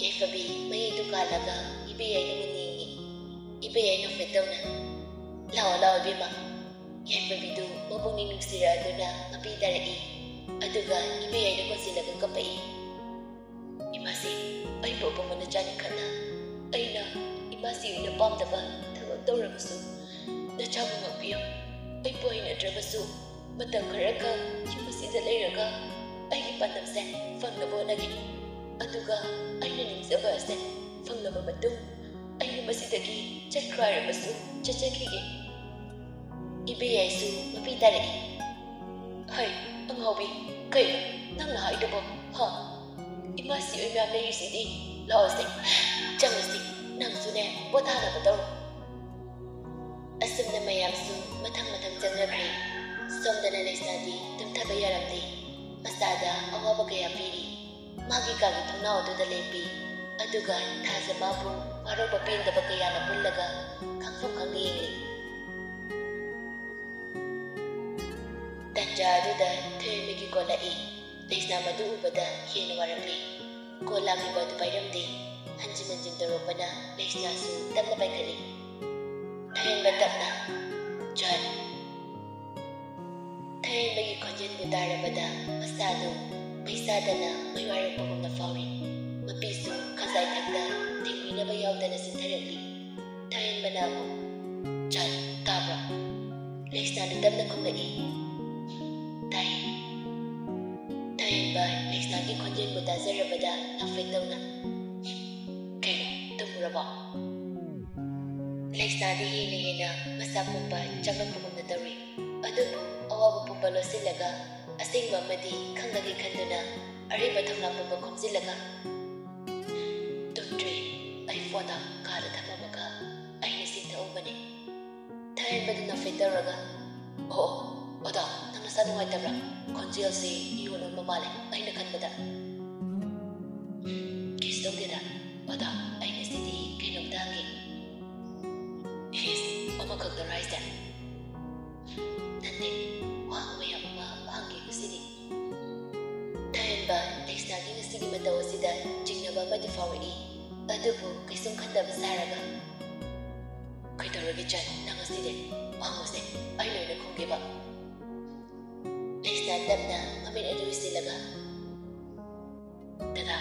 ꯌꯥꯏꯐꯕꯤ ꯃꯩꯗꯨ ꯀꯥꯜꯂꯒ ꯏꯕꯦꯌꯥꯏꯅ ꯃꯨꯟꯅ ꯌꯦꯡꯉꯤ ꯏꯕꯦꯌꯥꯏ ꯅꯣꯛꯐꯦꯠ ꯇꯧꯅ ꯂꯥꯛꯑꯣ ꯂꯥꯛꯑꯣ ꯏꯕꯦꯝꯃ ꯌꯥꯏꯐꯕꯤꯗꯨ ꯃꯕꯨꯛꯅꯤꯡ ꯅꯨꯡꯁꯤꯔꯛꯑꯗꯨꯅ ꯃꯄꯤ ꯇꯥꯔꯛꯏ ꯑꯗꯨꯒ ꯏꯕꯦꯌꯥꯏꯅ ꯀꯣꯟꯁꯤꯜꯂꯒ ꯀꯞꯄꯛꯏ ꯏꯃꯥꯁꯤ ꯑꯩꯕꯨ ꯑꯄꯪꯕ ꯅꯆꯥꯅꯤ ꯈꯟꯅ ꯑꯩꯅ ꯏꯃꯥꯁꯤ ꯑꯣꯏꯅ ꯄꯥꯝꯗꯕ ꯊꯕꯛ ꯇꯧꯔꯕꯁꯨ ꯅꯆꯥꯕꯨ ꯉꯥꯛꯄꯤꯌꯨ ꯑꯩꯕꯨ ꯍꯩꯅꯗ꯭ꯔꯕꯁꯨ ꯃꯇꯝ ꯈꯔꯈꯛ ꯌꯨꯝ ꯑꯁꯤꯗ ꯂꯩꯔꯒ ꯑꯩꯒꯤ ꯄꯥꯟꯗꯝꯁꯦ ꯐꯪꯅꯕ ꯍꯣꯠꯅꯒꯦ ꯑꯗꯨꯒ ꯑꯩꯅ ꯅꯤꯡꯖꯕ ꯑꯁꯦ ꯐꯪꯂꯕ ꯃꯇꯨꯡ ꯑꯩ ꯌꯨꯝ ꯑꯁꯤꯗꯒꯤ ꯆꯠꯈ꯭ꯔꯣ ꯍꯥꯏꯔꯕꯁꯨ ꯆꯠꯆꯈꯤꯒꯦ ꯏꯕꯦꯌꯥꯏꯁꯨ ꯃꯄꯤ ꯇꯥꯔꯛꯏ ꯍꯩ ꯑꯉꯥꯎꯕꯤ ꯀꯩꯅꯣ ꯅꯪꯅ ꯍꯥꯏꯗꯨꯕꯣ ꯍꯥ ꯏꯃꯥꯁꯤ ꯑꯣꯏ ꯃꯌꯥꯝ ꯂꯩꯔꯤꯁꯤꯗꯤ ꯂꯥꯛꯑꯣꯁꯦ ꯆꯪꯉꯁꯤ ꯅꯪꯁꯨꯅꯦ ꯄꯣꯊꯥꯅꯕ ꯇꯧꯔꯣ ꯑꯁꯨꯝꯅ ꯃꯌꯥꯝꯁꯨ ꯃꯊꯪ ꯃꯊꯪ ꯆꯪꯅꯈ꯭ꯔꯦ ꯁꯣꯝꯗꯅ ꯂꯩꯁꯥꯗꯤ ꯇꯨꯝꯊꯕ ꯌꯥꯔꯝꯗꯦ ꯃꯆꯥꯗ ꯑꯋꯥꯕ ꯀꯌꯥ ꯄꯤꯔꯤ ꯃꯥꯒꯤ ꯀꯥꯒꯤ ꯊꯣꯡꯅꯥꯎ ꯑꯗꯨꯗ ꯂꯦꯞꯄꯤ ꯑꯗꯨꯒ ꯊꯥꯖ ꯃꯥꯕꯨ ꯋꯥꯔꯧꯕ ꯄꯦꯟꯗꯕ ꯀꯌꯥꯅ ꯄꯨꯜꯂꯒ ꯈꯪꯐꯝ ꯈꯪꯗ ꯌꯦꯡꯂꯤ ꯇꯟꯖꯥ ꯑꯗꯨꯗ ꯊꯣꯏꯃꯒꯤ ꯀꯣꯜ ꯂꯥꯛꯏ ꯂꯩꯁꯅꯥ ꯃꯗꯨ ꯎꯕꯗ ꯍꯦꯟꯅ ꯋꯥꯔꯛꯂꯤ ꯀꯣꯜ ꯂꯥꯛꯂꯤꯕ ꯑꯗꯨ ꯄꯥꯏꯔꯝꯗꯦ ꯍꯟꯖꯤꯟ ꯍꯟꯖꯤन ꯇꯧꯔꯛꯄꯅ ꯂꯩꯁꯅꯥꯁꯨ ꯇꯞꯅ ꯄꯥꯏꯈꯠꯂꯤ ꯊꯣꯏꯕ ꯇꯞꯅ ꯖꯣꯟ ꯊꯣꯏꯕꯒꯤ ꯈꯣꯟꯖꯦꯜꯕꯨ ꯇꯥꯔꯕꯗ ꯃꯁꯥꯗꯨ ꯄꯩꯁꯥꯗꯅ ꯃꯩ ꯋꯥꯔꯛꯄꯒꯨꯝꯅ ꯐꯥꯎꯔꯤ ꯃꯄꯤꯁꯨ ꯈꯖꯥꯏ ꯊꯛꯇ ꯊꯦꯡꯕꯤꯅꯕ ꯌꯥꯎꯗꯅ ꯆꯤꯟꯊꯔꯛꯂꯤ ꯊꯣꯏꯕꯅ ꯑꯃꯨꯛ ꯖꯣꯟ ꯇꯥꯕ꯭ꯔꯣ ꯂꯩꯁꯅꯥꯅ ꯇꯞꯅ ꯈꯨꯝꯂꯛꯏ ꯇꯥꯏ ꯊꯣꯏꯕ ꯂꯩꯁꯅꯥꯒꯤ ꯈꯣꯟꯖꯦꯜꯕꯨ ꯇꯥꯖꯔꯕꯗ ꯅꯣꯛꯐꯦꯠ ꯇꯧꯅ ꯀꯩꯅꯣ ꯇꯨꯝꯃꯨꯔꯕꯣ ꯂꯩꯁꯅꯥꯗꯤ ꯍꯦꯟꯅ ꯃꯁꯥ ꯄꯨꯝꯕ ꯆꯪꯂꯛꯄꯒꯨꯝꯅ ꯇꯧꯔꯤ ꯑꯗꯨꯕꯨ ꯑꯋꯥꯕ ꯄꯨꯝꯕ ꯂꯣꯠꯁꯤꯜꯂꯒ ꯑꯁꯦꯡꯕ ꯑꯃꯗꯤ ꯈꯪꯂꯒꯦ ꯈꯟꯗꯨꯅ ꯑꯔꯤꯕ ꯊꯧꯅꯥ ꯄꯨꯝꯕ ꯈꯣꯝꯖꯤꯜꯂꯒ ꯇꯨꯝꯗ꯭ꯔꯤ ꯑꯩ ꯐꯣꯟꯗ ꯀꯥꯗ ꯊꯝꯃꯝꯃꯒ ꯑꯩꯅ ꯆꯤꯡꯊꯛꯎꯕꯅꯤ ꯊꯣꯏꯕꯗꯨ ꯅꯣꯛꯐꯦꯠ ꯇꯧꯔꯒ ꯑꯣ ꯑꯣꯗꯥ ꯅꯪ ꯅꯁꯥ ꯅꯨꯡꯉꯥꯏꯇꯕ꯭ꯔꯥ ꯈꯣꯟꯖꯦꯜꯁꯤ ꯏꯌꯣꯟꯕ ꯃꯥꯜꯂꯦ ꯑꯩꯅ ꯈꯟꯕꯗ ꯀꯤꯁ ꯇꯧꯗꯦꯗ ꯑꯣꯗꯥ ꯑꯩ ꯉꯁꯤꯗꯤ ꯀꯩꯅꯣꯝꯇ ꯍꯪꯒꯦ ꯍꯤꯁ ꯑꯃꯈꯛꯇꯔꯣ ꯍꯥꯏꯁꯦ ꯅꯠꯇꯦ ꯋꯥꯍꯪ ꯃꯌꯥꯝ ꯑꯃ ꯍꯪꯒꯦ ꯉꯁꯤꯗꯤ ꯊꯣꯏꯕ ꯂꯩꯁꯅꯥꯒꯤ ꯉꯁꯤꯒꯤ ꯃꯇꯧ ꯑꯁꯤꯗ ꯆꯤꯡꯅꯕ ꯑꯃꯗꯤ ꯐꯥꯎꯔꯛꯏ ꯑꯗꯨꯕꯨ ꯀꯩꯁꯨꯝ ꯈꯟꯗꯕ ꯁꯥꯔꯒ ꯀꯩꯗꯧꯔꯒꯦ ꯖꯟ ꯅꯪ ꯉꯁꯤꯗꯤ ꯍꯪꯉꯨꯁꯦ ꯑꯩ ꯂꯣꯏꯅ ꯈꯨꯝꯒꯦꯕ ꯂꯩꯁꯅꯥ ꯇꯞꯅ ꯃꯃꯤꯠ ꯑꯗꯨ ꯎꯏꯁꯤꯜꯂꯒ ꯗꯗꯥ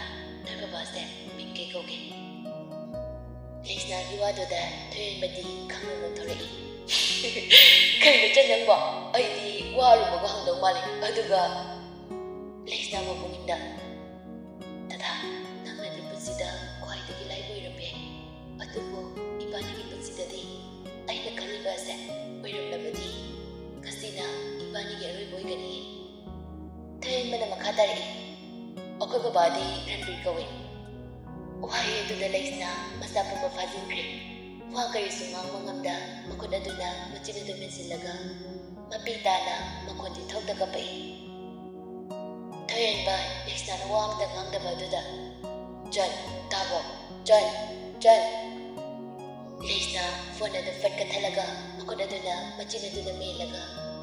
ꯅꯣꯏ ꯕꯕꯥꯁꯦ ꯃꯤꯡ ꯀꯩ ꯀꯧꯒꯦ ꯂꯩꯁꯅꯥꯒꯤ ꯋꯥꯗꯨꯗ ꯊꯣꯏꯕꯗꯤ ꯈꯪꯅ ꯅꯣꯛꯊꯣꯔꯛꯏ ꯀꯩꯅꯣ ꯆꯟ ꯅꯪꯕꯣ ꯑꯩꯗꯤ ꯋꯥ ꯑꯔꯨꯕꯒ ꯍꯪꯗꯧ ꯃꯥꯜꯂꯤ ꯑꯗꯨꯒ ꯂꯩꯁꯅꯥ ꯃꯄꯨꯛꯅꯤꯡꯗ ꯗꯗꯥ ꯅꯪꯅꯗꯤ ꯄꯨꯟꯁꯤꯗ ꯈ꯭ꯋꯥꯏꯗꯒꯤ ꯂꯥꯏꯕ ꯑꯣꯏꯔꯝꯕ ꯌꯥꯏ ꯑꯗꯨꯕꯨ ꯏꯕꯥꯅꯤꯒꯤ ꯄꯨꯟꯁꯤꯗꯗꯤ ꯑꯩꯅ ꯈꯜꯂꯤꯕ ꯑꯁꯦ ꯑꯣꯏꯔꯝꯂꯕꯗꯤ ꯉꯁꯤꯅ ꯏꯕꯥꯅꯤꯒꯤ ꯑꯔꯣꯏꯕ ꯑꯣꯏꯒꯅꯤ ꯊꯣꯏꯕꯅ ꯃꯈꯥ ꯇꯥꯔꯛꯏ ꯑꯩꯈꯣꯏ ꯕꯕꯥꯗꯤ ꯔꯟꯕꯤꯔ ꯀꯧꯏ ꯋꯥꯍꯩ ꯑꯗꯨꯗ ꯂꯩꯁꯅꯥ ꯃꯁꯥ ꯄꯨꯝꯕ ꯐꯥꯖꯤꯟꯈ꯭ꯔꯦ ꯋꯥ ꯀꯔꯤꯁꯨ ꯉꯥꯡꯕ ꯉꯝꯗ ꯃꯈꯨꯠ ꯑꯗꯨꯅ ꯃꯆꯤꯟ ꯑꯗꯨ ꯃꯦꯟꯁꯤꯜꯂꯒ ꯃꯄꯤ ꯇꯥꯅ ꯃꯈꯣꯟꯗꯤ ꯊꯣꯛꯇ ꯀꯞꯄꯛꯏ ꯊꯣꯏꯕ ꯂꯩꯁꯅꯥꯅ ꯋꯥ ꯑꯃꯇ ꯉꯥꯡꯗꯕ ꯑꯗꯨꯗ ꯖꯟ ꯇꯥꯕ꯭ꯔꯣ ꯖꯟ ꯂꯩꯁꯅꯥ ꯐꯣꯟ ꯑꯗꯨ ꯐꯠ ꯀꯛꯊꯠꯂꯒ ꯃꯈꯨꯠ ꯑꯗꯨꯅ ꯃꯆꯤꯟ ꯑꯗꯨꯗ ꯃꯦꯜꯂꯒ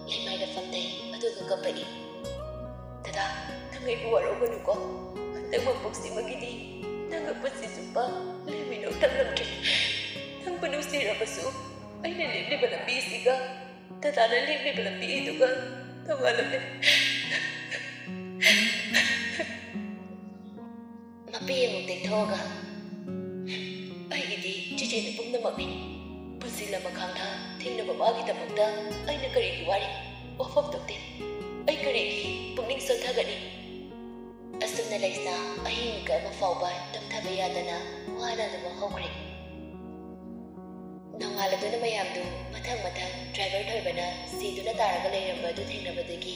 ꯂꯩꯃꯥꯏꯗ ꯐꯝꯊꯩ ꯑꯗꯨꯒ ꯀꯞꯄꯛꯏ ꯇꯥ ꯅꯪ ꯑꯩꯕꯨ ꯋꯥꯔꯧꯒꯅꯨꯀꯣ ꯍꯟꯗꯛꯃꯛ ꯄꯣꯛꯁꯤꯃꯒꯤꯗꯤ ꯅꯪꯒ ꯄꯨꯟꯁꯤ ꯆꯨꯞꯄ ꯂꯩꯃꯤꯟꯅꯧ ꯊꯝꯂꯝꯗ꯭ꯔꯦ ꯅꯪꯕꯨ ꯅꯨꯡꯁꯤꯔꯕꯁꯨ ꯑꯩꯅ ꯂꯦꯞꯂꯤꯕ ꯂꯝꯕꯤꯁꯤꯒ ꯗꯗꯥꯅ ꯂꯦꯞꯂꯤꯕ ꯂꯝꯕꯤꯗꯨꯒ ꯇꯣꯉꯥꯜꯂꯝꯃꯦ ꯃꯄꯤ ꯑꯃꯨꯛ ꯇꯦꯛꯊꯣꯛꯑꯒ ꯑꯩꯒꯤꯗꯤ ꯆꯤꯆꯦꯅ ꯄꯨꯝꯅꯃꯛꯅꯤ ꯄꯨꯟꯁꯤ ꯂꯃꯈꯥꯡꯗ ꯊꯦꯡꯅꯕ ꯃꯥꯒꯤꯗꯃꯛꯇ ꯑꯩꯅ ꯀꯔꯤꯒꯤ ꯋꯥꯔꯤ ꯋꯥꯐꯝ ꯊꯣꯛꯇꯦ ꯑꯩ ꯀꯔꯤꯒꯤ ꯄꯨꯛꯅꯤꯡ ꯁꯣꯟꯊꯒꯅꯤ ꯑꯁꯨꯝꯅ ꯂꯩꯁꯥ ꯑꯍꯤꯡꯒ ꯑꯃ ꯐꯥꯎꯕ ꯇꯨꯝꯊꯕ ꯌꯥꯗꯅ ꯋꯥꯅ ꯑꯗꯨꯝ ꯍꯧꯈ꯭ꯔꯦ ꯅꯣꯡꯉꯥꯜꯂꯗꯨꯅ ꯃꯌꯥꯝꯗꯨ ꯃꯊꯪ ꯗ꯭ꯔꯥꯏꯚꯔ ꯊꯣꯏꯕꯅ ꯁꯤꯗꯨꯅ ꯇꯥꯔꯒ ꯂꯩꯔꯝꯕ ꯑꯗꯨ ꯊꯦꯡꯅꯕꯗꯒꯤ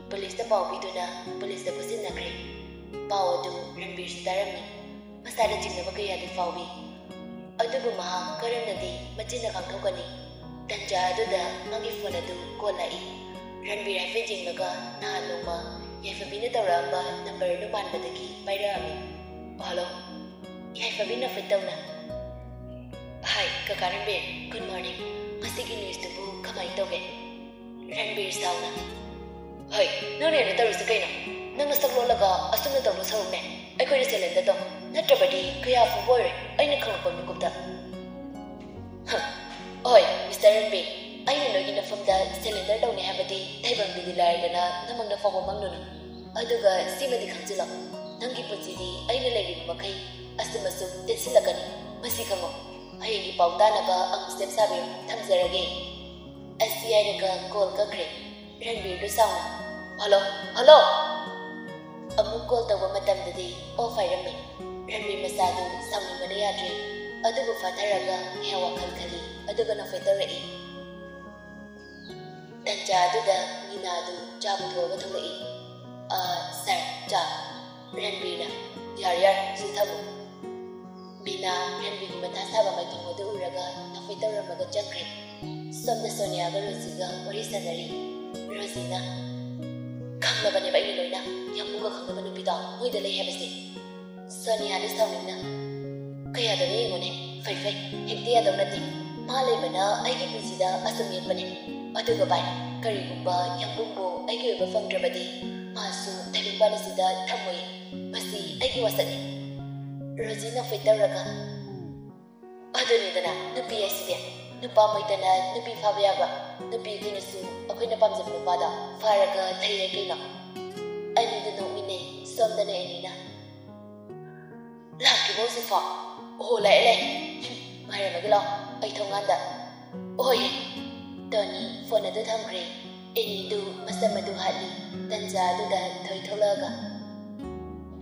ꯄꯨꯂꯤꯁꯇ ꯄꯥꯎ ꯄꯤꯗꯨꯅ ꯄꯨꯂꯤꯁꯇ ꯄꯨꯁꯤꯟꯅꯈ꯭ꯔꯦ ꯄꯥꯎ ꯑꯗꯨ ꯔꯟꯕꯤꯔꯁꯨ ꯇꯥꯔꯝꯃꯤ ꯃꯁꯥꯗ ꯆꯤꯡꯅꯕ ꯀꯌꯥꯗꯤ ꯐꯥꯎꯏ ꯑꯗꯨꯕꯨ ꯃꯍꯥꯛ ꯀꯔꯝꯅꯗꯤ ꯃꯆꯤꯟꯅ ꯉꯥꯡꯊꯣꯛꯀꯅꯤ ꯇꯟꯖꯥ ꯑꯗꯨꯗ ꯃꯥꯒꯤ ꯐꯣꯟ ꯑꯗꯨ ꯀꯣꯜ ꯂꯥꯛꯏ ꯔꯟꯕꯤꯔ ꯍꯥꯏꯐꯦꯠ ꯌꯦꯡꯂꯒ ꯅꯍꯥꯟ ꯅꯣꯡꯃ ꯌꯥꯏꯐꯕꯤꯅ ꯇꯧꯔꯛꯑꯝꯕ ꯅꯝꯕꯔ ꯑꯗꯨ ꯃꯥꯟꯕꯗꯒꯤ ꯄꯥꯏꯔꯛꯑꯝꯃꯤ ꯍꯜꯂꯣ ꯌꯥꯏꯐꯕꯤ ꯅꯐꯦꯠ ꯇꯧꯅ ꯍꯥꯏ ꯀꯀꯥ ꯔꯟꯕꯤꯔ ꯒꯨꯗ ꯃꯣꯔꯅꯤꯡ ꯉꯁꯤꯒꯤ ꯅ꯭ꯌꯨꯁꯇꯨꯕꯨ ꯀꯃꯥꯏꯅ ꯇꯧꯒꯦ ꯔꯟꯕꯤꯔ ꯁꯥꯎꯅ ꯍꯣꯏ ꯅꯪꯅ ꯍꯦꯟꯅ ꯇꯧꯔꯤꯁꯤ ꯀꯩꯅꯣ ꯅꯪꯅ ꯁꯛ ꯂꯣꯜꯂꯒ ꯑꯁꯨꯝꯅ ꯇꯧꯕ ꯁꯔꯨꯛꯅꯦ ꯑꯩꯈꯣꯏꯅ ꯁꯦꯂꯦꯟꯗ ꯇꯧ ꯅꯠꯇ꯭ꯔꯕꯗꯤ ꯀꯌꯥ ꯐꯥꯎꯕ ꯑꯣꯏꯔꯣꯏ ꯑꯩꯅ ꯈꯪꯂꯛꯄ ꯃꯤꯀꯨꯞꯇ ꯍꯣꯏ ꯃꯤꯁꯇꯔ ꯔꯟꯕꯤꯔ ꯑꯩꯅ ꯅꯣꯏꯒꯤ ꯅꯐꯝꯗ ꯁꯦꯂꯦꯟꯗꯔ ꯇꯧꯅꯤ ꯍꯥꯏꯕꯗꯤ ꯊꯩꯕꯪꯗꯗꯤ ꯂꯥꯏꯔꯗꯅ ꯅꯃꯪꯗ ꯐꯥꯎꯕ ꯃꯪꯂꯨꯅꯨ ꯑꯗꯨꯒ ꯁꯤꯃꯗꯤ ꯈꯪꯖꯤꯜꯂꯣ ꯅꯪꯒꯤ ꯄꯨꯟꯁꯤꯗꯤ ꯑꯩꯅ ꯂꯩꯔꯤꯕ ꯃꯈꯩ ꯑꯁꯨꯝ ꯇꯦꯟꯁꯤꯜꯂꯛꯀꯅꯤ ꯃꯁꯤ ꯈꯪꯉꯣ ꯍꯌꯦꯡꯒꯤ ꯄꯥꯎ ꯇꯥꯅꯕ ꯑꯃꯨꯛ ꯁꯦꯝ ꯁꯥꯕꯤꯔꯣ ꯊꯝꯖꯔꯒꯦ ꯑꯁꯤ ꯍꯥꯏꯔꯒ ꯀꯣꯜ ꯀꯛꯈ꯭ꯔꯦ ꯔꯟꯕꯤꯔꯗꯨ ꯁꯥꯎꯅ ꯍꯜꯂꯣ ꯍꯜꯂꯣ ꯑꯃꯨꯛ ꯀꯣꯜ ꯇꯧꯕ ꯃꯇꯝꯗꯗꯤ ꯑꯣꯐ ꯍꯥꯏꯔꯝꯃꯤ ꯔꯟꯕꯤꯔ ꯃꯆꯥꯗꯨ ꯁꯥꯎꯅꯤꯡꯕꯅ ꯌꯥꯗ꯭ꯔꯦ ꯑꯗꯨꯕꯨ ꯐꯥꯊꯔꯒ ꯉꯥꯏꯍꯥꯛ ꯋꯥꯈꯜ ꯈꯜꯂꯤ ꯑꯗꯨꯒ ꯅꯐꯦꯠ ꯇꯧꯔꯛꯏ ꯇꯟꯖꯥ ꯑꯗꯨꯗ ꯃꯤꯅꯥꯗꯨ ꯆꯥ ꯄꯨꯊꯣꯛꯑꯒ ꯊꯣꯛꯂꯛꯏ ꯁꯥꯔ ꯆꯥ ꯔꯟꯕꯤꯔꯅ ꯌꯥꯔꯦ ꯁꯤ ꯊꯝꯃꯨ ꯃꯤꯅꯥ ꯔꯟꯕꯤꯔꯒꯤ ꯃꯊꯥ ꯁꯥꯕ ꯃꯥꯏꯊꯣꯡ ꯑꯗꯨ ꯎꯔꯒ ꯅꯐꯦꯠ ꯇꯧꯔꯝꯃꯒ ꯆꯠꯈ꯭ꯔꯦ ꯁꯣꯝꯗ ꯁꯣꯅꯤꯌꯥꯒ ꯔꯣꯖꯤꯒ ꯋꯥꯔꯤ ꯁꯥꯟꯅꯔꯤ ꯔꯣꯖꯤꯅ ꯈꯪꯂꯕꯅꯦꯕ ꯑꯩꯅ ꯂꯣꯏꯅ ꯌꯥꯝꯕꯨꯒ ꯈꯪꯅꯕ ꯅꯨꯄꯤꯗꯣ ꯃꯣꯏꯗ ꯂꯩ ꯍꯥꯏꯕꯁꯦ ꯁꯣꯅꯤꯌꯥꯗꯤ ꯁꯥꯎꯅꯤꯡꯅ ꯀꯌꯥꯗꯅ ꯌꯦꯡꯉꯨꯅꯦ ꯐꯩ ꯍꯦꯛꯇ ꯌꯥꯗꯧ ꯅꯠꯇꯦ ꯃꯥ ꯂꯩꯕꯅ ꯑꯩꯒꯤ ꯄꯨꯟꯁꯤꯗ ꯑꯁꯨꯝ ꯌꯦꯠꯄꯅꯦ ꯑꯗꯨꯒ ꯚꯥꯏ ꯀꯔꯤꯒꯨꯝꯕ ꯌꯥꯝꯕꯨꯡꯕꯨ ꯑꯩꯒꯤ ꯑꯣꯏꯕ ꯐꯪꯗ꯭ꯔꯕꯗꯤ ꯃꯥꯁꯨ ꯊꯩꯕꯤꯡꯕꯥꯟ ꯑꯁꯤꯗ ꯊꯝꯃꯣꯏ ꯃꯁꯤ ꯑꯩꯒꯤ ꯋꯥꯁꯛꯅꯤ ꯔꯣꯖꯤ ꯅꯐꯦꯠ ꯇꯧꯔꯒ ꯑꯗꯨꯅꯤꯗꯅ ꯅꯨꯄꯤ ꯍꯥꯏꯁꯤꯗꯤ ꯅꯨꯄꯥ ꯃꯩꯇꯅ ꯅꯨꯄꯤ ꯐꯥꯕ ꯌꯥꯕ ꯅꯨꯄꯤ ꯑꯩꯈꯣꯏꯅꯁꯨ ꯑꯩꯈꯣꯏꯅ ꯄꯥꯝꯖꯕ ꯅꯨꯄꯥꯗ ꯐꯥꯔꯒ ꯂꯩꯔꯦ ꯀꯩꯅꯣ ꯑꯅꯤꯗꯨ ꯅꯣꯛꯃꯤꯟꯅꯩ ꯁꯣꯝꯗꯅ ꯑꯦꯅꯤꯅ ꯂꯥꯛꯈꯤꯕ ꯍꯧꯖꯤꯛꯐꯥꯎ ꯑꯣꯍꯣ ꯂꯥꯛꯑꯦ ꯉꯥꯏꯔꯝꯃꯒꯦ ꯂꯥꯛꯑꯣ ꯑꯩ ꯊꯣꯡꯒꯥꯟꯗ ꯍꯣꯏ ꯇꯣꯅꯤ ꯐꯣꯟ ꯑꯗꯨ ꯊꯝꯈ꯭ꯔꯦ ꯑꯦꯅꯤꯗꯨ ꯃꯁꯝ ꯑꯗꯨ ꯍꯥꯠꯂꯤ ꯇꯟꯖꯥ ꯑꯗꯨꯗ ꯊꯣꯏ ꯊꯣꯛꯂꯛꯑꯒ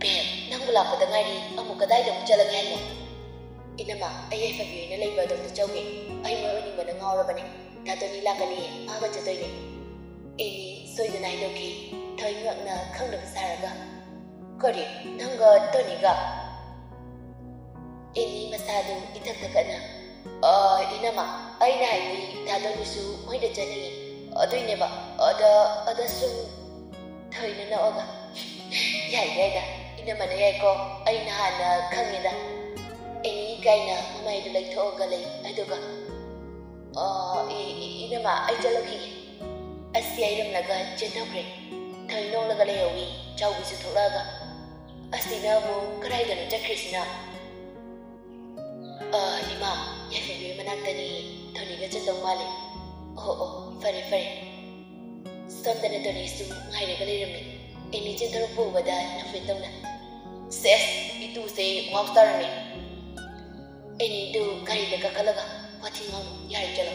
ꯕꯦꯝ ꯅꯪꯕꯨ ꯂꯥꯛꯄꯗ ꯉꯥꯏꯔꯤ ꯑꯃꯨꯛ ꯀꯗꯥꯏꯗ ꯑꯃꯨꯛ ꯆꯠꯂꯒꯦ ꯍꯥꯏꯅꯣ ꯏꯅꯝꯃ ꯑꯩ ꯌꯥꯏꯐꯕꯤ ꯑꯣꯏꯅ ꯂꯩꯕ ꯑꯗꯣꯝꯗ ꯆꯧꯒꯦ ꯑꯩ ꯃꯣꯏ ꯑꯣꯏꯅꯤꯡꯕꯅ ꯉꯥꯎꯔꯕꯅꯦ ꯇꯥꯇꯣꯅꯤ ꯂꯥꯛꯀꯅꯤꯌꯦ ꯃꯥꯒ ꯆꯠꯇꯣꯏꯅꯦ ꯑꯦꯅꯤ ꯁꯣꯏꯗꯅ ꯍꯥꯏꯗꯣꯛꯈꯤ ꯊꯣꯏ ꯉꯛꯅ ꯈꯪꯗꯕ ꯁꯥꯔꯒ ꯀꯔꯤ ꯅꯪꯒ ꯇꯣꯅꯤꯒ ꯑꯦꯅꯤ ꯃꯁꯥꯗꯨ ꯏꯊꯛ ꯊꯛꯀꯠꯅ ꯏꯅꯝꯃ ꯑꯩꯅ ꯍꯥꯏꯗꯤ ꯇꯥꯇꯣꯅꯤꯁꯨ ꯃꯣꯏꯗ ꯆꯠꯅꯤꯡꯉꯤ ꯑꯗꯨꯏꯅꯦꯕ ꯑꯗ ꯁꯨꯝ ꯊꯣꯏꯅ ꯅꯣꯛꯑꯒ ꯌꯥꯏꯗ ꯏꯅꯝꯃꯅ ꯌꯥꯏꯀꯣ ꯑꯩ ꯅꯍꯥꯟꯅ ꯈꯪꯉꯦꯗ ꯑꯦꯅꯤ ꯀꯥꯏꯅ ꯃꯃꯥꯏꯗꯨ ꯂꯩꯊꯣꯛꯑꯒ ꯂꯩ ꯑꯗꯨꯒ ꯏꯅꯝꯃ ꯑꯩ ꯆꯠꯂꯛꯈꯤꯒꯦ ꯑꯁꯤ ꯍꯥꯏꯔꯝꯂꯒ ꯆꯦꯟꯊꯣꯛꯈ꯭ꯔꯦ ꯊꯣꯏ ꯅꯣꯛꯂꯒ ꯂꯩꯍꯧꯋꯤ ꯆꯥꯎꯕꯤꯁꯨ ꯊꯣꯛꯂꯛꯑꯒ ꯑꯁꯤꯅ ꯑꯃꯨꯛ ꯀꯗꯥꯏꯗꯅꯣ ꯆꯠꯈ꯭ꯔꯤꯁꯤꯅ ꯏꯃꯥ ꯌꯥꯏꯐꯕꯤ ꯃꯅꯥꯛꯇꯅꯤ ꯊꯣꯅꯤꯒ ꯆꯠꯇꯧ ꯃꯥꯜꯂꯦ ꯑꯣ ꯐꯔꯦ ꯁꯣꯝꯗꯅ ꯇꯣꯅꯤꯁꯨ ꯉꯥꯏꯔꯒ ꯂꯩꯔꯝꯃꯤ ꯑꯦꯅꯤ ꯆꯦꯟꯊꯣꯔꯛꯄ ꯎꯕꯗ ꯅꯐꯦꯠ ꯇꯧꯅ ꯁꯦꯁ ꯏꯇꯨꯁꯦ ꯋꯥꯎ ꯇꯥꯔꯝꯃꯤ ꯑꯦꯅꯤꯗꯨ ꯒꯥꯔꯤꯗ ꯀꯥꯈꯠꯂꯒ ꯋꯥꯊꯤ ꯉꯥꯡꯅꯨ ꯌꯥꯔꯦ ꯆꯠꯂꯣ